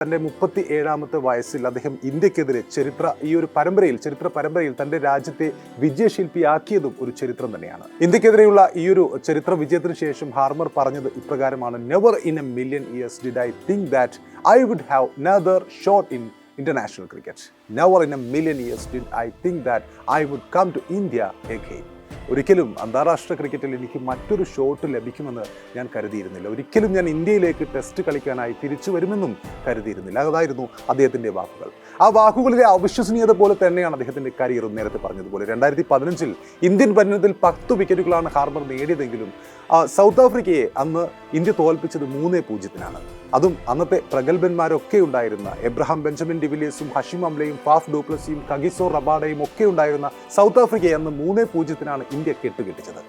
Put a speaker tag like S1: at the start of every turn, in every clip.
S1: തൻ്റെ 37ാമത്തെ വയസ്സിൽ അദ്ദേഹം ഇന്ത്യക്കെതിരെ ചരിത്ര പരമ്പരയിൽ തൻ്റെ രാജ്യത്തെ വിജയശില്പിയാക്കിയതും ഒരു ചരിത്രം തന്നെയാണ്. ഇന്ത്യക്കെതിരെയുള്ള ഈ ഒരു ചരിത്ര വിജയത്തിന് ശേഷം ഹാർമർ പറഞ്ഞത് ഇപ്രകാരമാണ്: never in a million years did I think that I would have another shot in international cricket. Never in a million years did I think that I would come to India again. ഒരിക്കലും അന്താരാഷ്ട്ര ക്രിക്കറ്റിൽ എനിക്ക് മറ്റൊരു shot ലഭിക്കുമെന്ന് ഞാൻ കരുതിയിരുന്നില്ല. ഒരിക്കലും ഞാൻ ഇന്ത്യയിലേക്ക് ടെസ്റ്റ് കളിക്കാനായി തിരിച്ചു വരുമെന്നും കരുതിയിരുന്നില്ല. അതായിരുന്നു അദ്ദേഹത്തിൻ്റെ വാക്കുകൾ. ആ വാക്കുകളിലെ അവിശ്വസനീയത പോലെ തന്നെയാണ് അദ്ദേഹത്തിൻ്റെ കരിയറും. നേരത്തെ പറഞ്ഞതുപോലെ 2015 ഇന്ത്യൻ പര്യടനത്തിൽ 10 വിക്കറ്റുകളാണ് ഹാർമർ നേടിയതെങ്കിലും സൗത്ത് ആഫ്രിക്കയെ അന്ന് ഇന്ത്യ തോൽപ്പിച്ചത് 3-0. അതും അന്നത്തെ പ്രഗത്ഭന്മാരൊക്കെ ഉണ്ടായിരുന്ന എബ്രഹാം ബെഞ്ചമിൻ ഡിവിലിയേഴ്സും ഹഷിം അംലയും ഫാഫ് ഡുപ്ലസിയും കഗിസോ റബാഡയും ഒക്കെ ഉണ്ടായിരുന്ന സൗത്ത് ആഫ്രിക്കയെ അന്ന് 3-0 ഇന്ത്യ കെട്ടുകെട്ടിച്ചത്.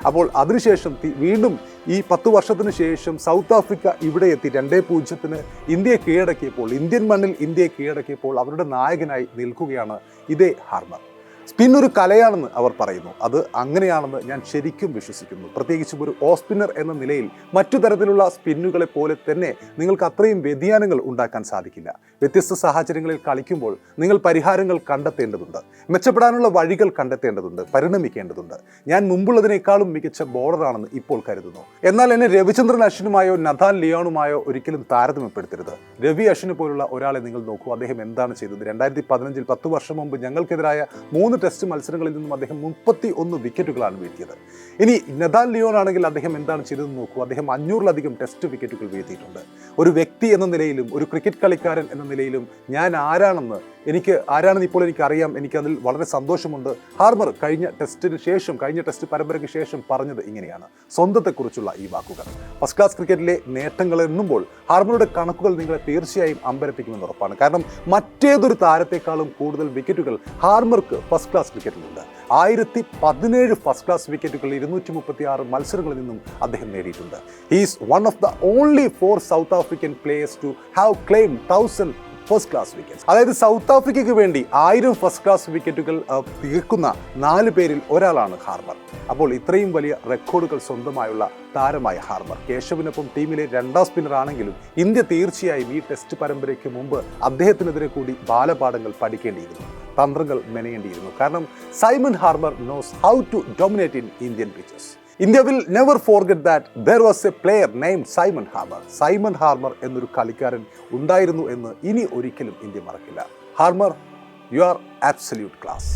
S1: അപ്പോൾ അതിനുശേഷം വീണ്ടും ഈ 10 വർഷത്തിന് ശേഷം സൗത്ത് ആഫ്രിക്ക ഇവിടെ എത്തി 2-0 ഇന്ത്യയെ കീഴടക്കിയപ്പോൾ, ഇന്ത്യൻ മണ്ണിൽ ഇന്ത്യയെ കീഴടക്കിയപ്പോൾ അവരുടെ നായകനായി നിൽക്കുകയാണ് ഇതേ ഹാർമർ. സ്പിൻ ഒരു കലയാണെന്ന് അവർ പറയുന്നു. അത് അങ്ങനെയാണെന്ന് ഞാൻ ശരിക്കും വിശ്വസിക്കുന്നു. പ്രത്യേകിച്ചും ഒരു ഓഫ് സ്പിന്നർ എന്ന നിലയിൽ മറ്റു തരത്തിലുള്ള സ്പിന്നുകളെ പോലെ തന്നെ നിങ്ങൾക്ക് അത്രയും വ്യതിയാനങ്ങൾ ഉണ്ടാക്കാൻ സാധിക്കില്ല. വ്യത്യസ്ത സാഹചര്യങ്ങളിൽ കളിക്കുമ്പോൾ നിങ്ങൾ പരിഹാരങ്ങൾ കണ്ടെത്തേണ്ടതുണ്ട്, മെച്ചപ്പെടാനുള്ള വഴികൾ കണ്ടെത്തേണ്ടതുണ്ട്, പരിണമിക്കേണ്ടതുണ്ട്. ഞാൻ മുമ്പുള്ളതിനേക്കാളും മികച്ച ബോളറാണെന്ന് ഇപ്പോൾ കരുതുന്നു. എന്നാൽ എന്നെ രവിചന്ദ്രൻ അശ്വിനുമായോ നഥാൻ ലിയോണുമായോ ഒരിക്കലും താരതമ്യപ്പെടുത്തരുത്. രവി അശ്വിനെ പോലുള്ള ഒരാളെ നിങ്ങൾ നോക്കൂ. അദ്ദേഹം എന്താണ് ചെയ്തത്? 2015 10 വർഷം മുമ്പ് ഞങ്ങൾക്കെതിരായ 3 ടെസ്റ്റ് മത്സരങ്ങളിൽ നിന്നും അദ്ദേഹം 31 വിക്കറ്റുകളാണ് വീഴ്ത്തിയത്. ഇനി നഥാൻ ലിയോൺ ആണെങ്കിൽ അദ്ദേഹം എന്താണ് ചെയ്തതെന്ന് നോക്കൂ. അദ്ദേഹം 500-ലധികം ടെസ്റ്റ് വിക്കറ്റുകൾ വീഴ്ത്തിയിട്ടുണ്ട്. ഒരു വ്യക്തി എന്ന നിലയിലും ഒരു ക്രിക്കറ്റ് കളിക്കാരൻ എന്ന നിലയിലും ഞാൻ ആരാണെന്ന് ഇപ്പോൾ എനിക്കറിയാം. എനിക്കതിൽ വളരെ സന്തോഷമുണ്ട്. ഹാർമർ കഴിഞ്ഞ ടെസ്റ്റ് പരമ്പരയ്ക്ക് ശേഷം പറഞ്ഞത് ഇങ്ങനെയാണ്, സ്വന്തത്തെക്കുറിച്ചുള്ള ഈ വാക്കുകൾ. ഫസ്റ്റ് ക്ലാസ് ക്രിക്കറ്റിലെ നേട്ടങ്ങൾ എണ്ണുമ്പോൾ ഹാർമറുടെ കണക്കുകൾ നിങ്ങളെ തീർച്ചയായും അമ്പരപ്പിക്കുമെന്ന് ഉറപ്പാണ്. കാരണം മറ്റേതൊരു താരത്തെക്കാളും കൂടുതൽ വിക്കറ്റുകൾ ഹാർമർക്ക് ഫസ്റ്റ് ക്ലാസ് ക്രിക്കറ്റിലുണ്ട്. 1017 ഫസ്റ്റ് ക്ലാസ് വിക്കറ്റുകൾ 236 മത്സരങ്ങളിൽ നിന്നും അദ്ദേഹം നേടിയിട്ടുണ്ട്. He is one of the only 4 South African players to have claimed 1000 first class wickets. അതായത് സൗത്ത് ആഫ്രിക്കയ്ക്ക് വേണ്ടി 1000 ഫസ്റ്റ് ക്ലാസ് വിക്കറ്റുകൾ തികക്കുന്ന 4 പേരിൽ ഒരാളാണ് ഹാർമർ. അപ്പോൾ ഇത്രയും വലിയ റെക്കോർഡുകൾ സ്വന്തമായുള്ള താരമായ ഹാർമർ കേശവിനൊപ്പം ടീമിലെ 2ാം സ്പിന്നർ ആണെങ്കിലും ഇന്ത്യ തീർച്ചയായും ഈ ടെസ്റ്റ് പരമ്പരയ്ക്ക് മുമ്പ് അദ്ദേഹത്തിനെതിരെ കൂടി ബാലപാഠങ്ങൾ പഠിക്കേണ്ടിയിരുന്നു, തന്ത്രങ്ങൾ മെനയേണ്ടിയിരുന്നു. കാരണം Simon Harmer knows how to dominate in Indian pitches. India will never forget that there was a player named Simon Harmer. Simon Harmer എന്നൊരു കളിക്കാരൻ ഉണ്ടായിരുന്നു എന്ന് ഇനി ഒരിക്കലും ഇന്ത്യ മറക്കില്ല. Harmer, you are absolute class.